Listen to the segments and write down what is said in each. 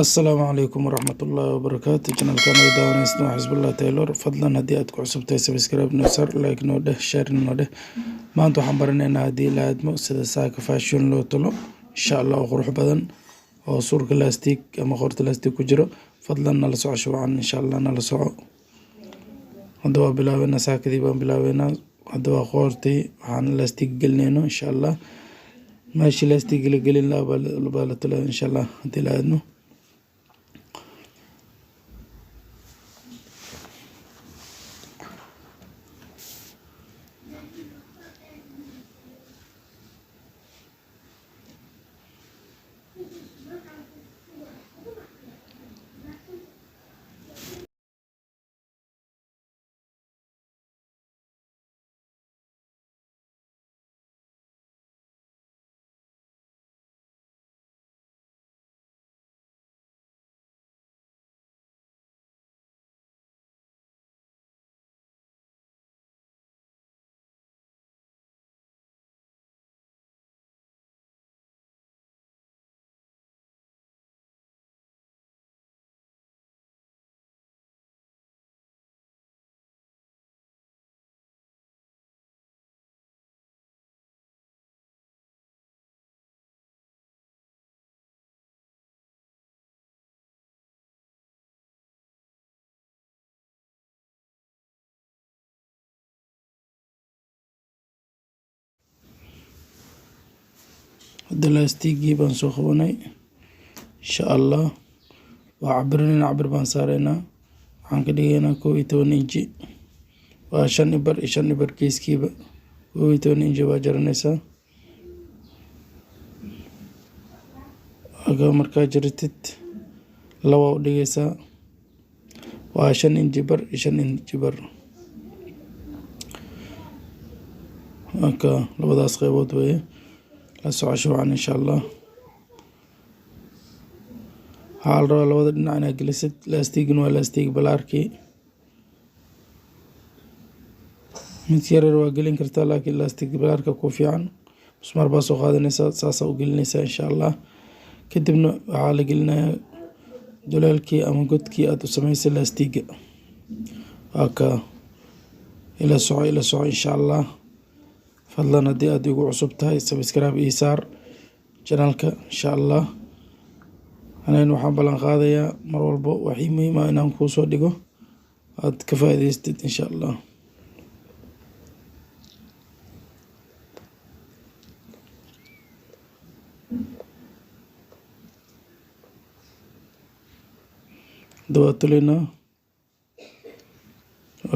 السلام عليكم ورحمة الله وبركاته. channel kan ay daawaneysno waa Xisbullah Taylor. Fadlan haddii aad ku cusubtahay subscribe noo sar, like noo dheh, share noo dheh. Maanta waxaan baranaynaa haddii la aadmo sida saaka fashion loo tolo insha Allah oo qurux badan oo surka lastig ama qorta lastig ku jiro. Fadlan nala soco shawcan insha Allah nala soco. Hadda waa bilaabeynaa saakadii baan bilaabeynaa. Hadda waa qortii waxaan lastig gelinayno insha Allah. Meeshii lastig la gelin baa la tolaa insha Allah haddii la aadmo. Hadda lastigii baan soo qabanay insha Allah. waa cabir baan saaraynaa. Waxaan ka dhigaynaa 12 inji. waa 5 ibar geeskiiba 12 inji baa jaranaysaa. aga markaa jaratid laba u dhigaysaa. waa 5 inji bar 5 inji bar. aka labadaas qaybood weeye. la soco shawcan insha Allah. waxaa la rabaa labada dhinac inaad gelisid. lastigin waa lastig balaarkii. mid yaryar waa gelin kartaa laakiin lastig balaarka ku fiican. musmaar baa soo qaadanaysaa saasaa u gelinaysaa insha Allah. kadibna waxaa la gelinayaa dulaalkii ama godkii aad u samaysay lastiga. aka ila soco insha Allah. fadlan haddii aad igu cusub tahay subscribe ii saar channelka insha Allah. anayna waxaan ballan qaadayaa mar walbo waxii muhiim ah inaan kuu soo dhigo aad ka faa'iidaystid insha Allah. waa tolaynaa.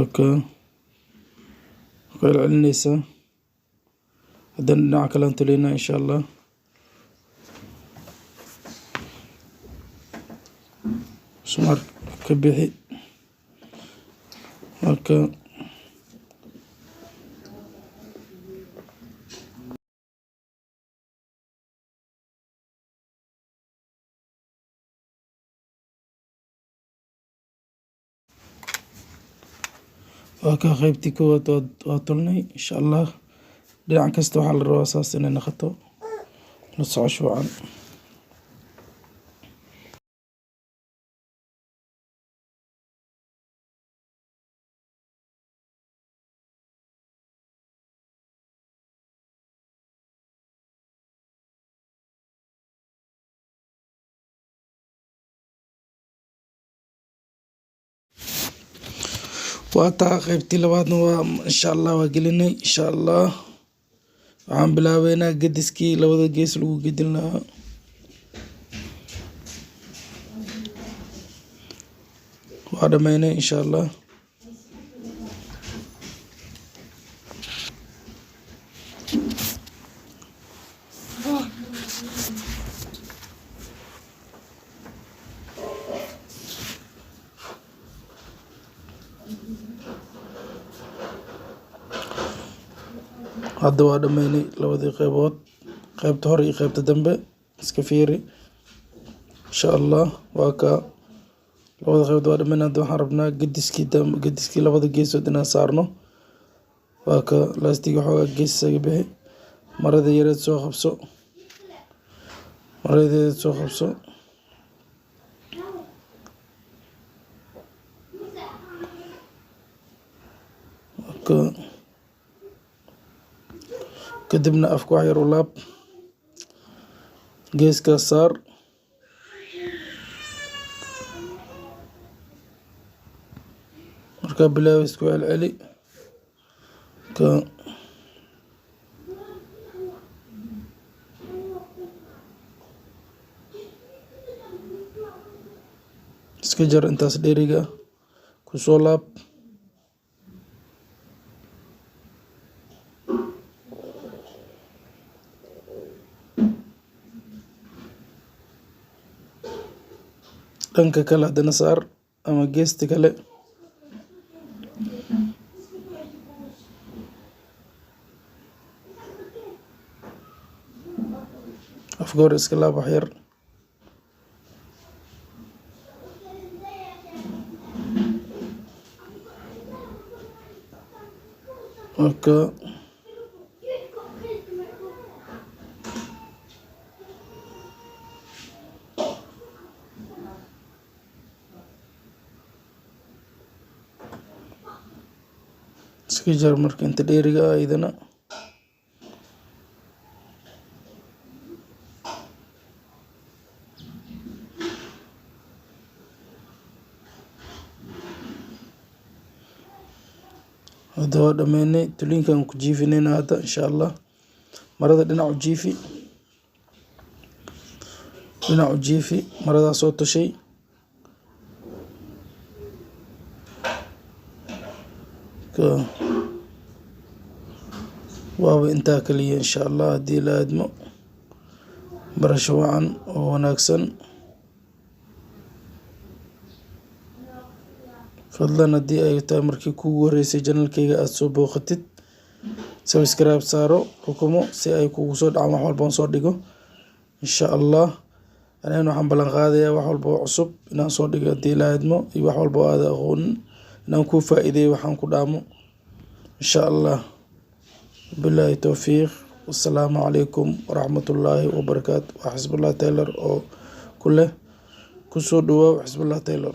aka waxay celinaysaa. haddana dhinaca kalean tolaynaa insha Allah. musmaar ka bixi. aka qaybtii koowaad waa tolnay insha Allah. dhinac kasta waxaa la rabaa saas inay noqoto. la soco shawcan. waa taa qaybtii labaadna waa insha Allah waa gelinay insha Allah. waxaan bilaabeynaa gediskii labada gees lagu gedin lahaa. waa dhammaynay insha Allah. hadda waa dhammaynay labadii qaybood. qaybta hore iyo qaybta dambe iska fiiri insha Allah. waa ka labada qaybood waa dhammaynay. hadda waxaan rabnaa gediskii labada geesood inaan saarno. waa ka lastiga xoogaa gees isaga bixi. marada yareed soo qabso. maradeeda soo qabso. kadibna afka wax yar u laab, geeskaas saar, markaa bilaabeysa ku celceli, iska jar intaas dheeriga ah, kusoo laab, dhanka kale haddana saar ama geesta kale, afka hore iska laab wax yar, marka iska jar marka inta dheeriga ah idana hadda waa dhameynay. Tulinkan ku jiifinayna hadda insha Allah. Marada dhinac u jiifi, maradaa soo tashay, waaba intaa kaliya insha Allah. Haddii la aadmo barasho wacan oo wanaagsan. fadlan haddii ay tahay markii kuugu horeysay channelkayga aad soo booqatid, subscribe saaro, rukumo si ay kugu soo dhacaan wax walba soo dhigo insha Allah. Anigana waxaan ballan qaadayaa wax walba oo cusub inaan soo dhigo haddii la aadmo, iyo wax walba oo aad aqoonin inaan kuu faa'iideeyo waxaan ku dhaamo insha Allah. billahi tawfiiq. Wassalaamu calaykum waraxmatullaahi wabarakaatu. waa Xisbullah Taylor oo ku leh kusoo dhawaaw Xisbullah Taylor.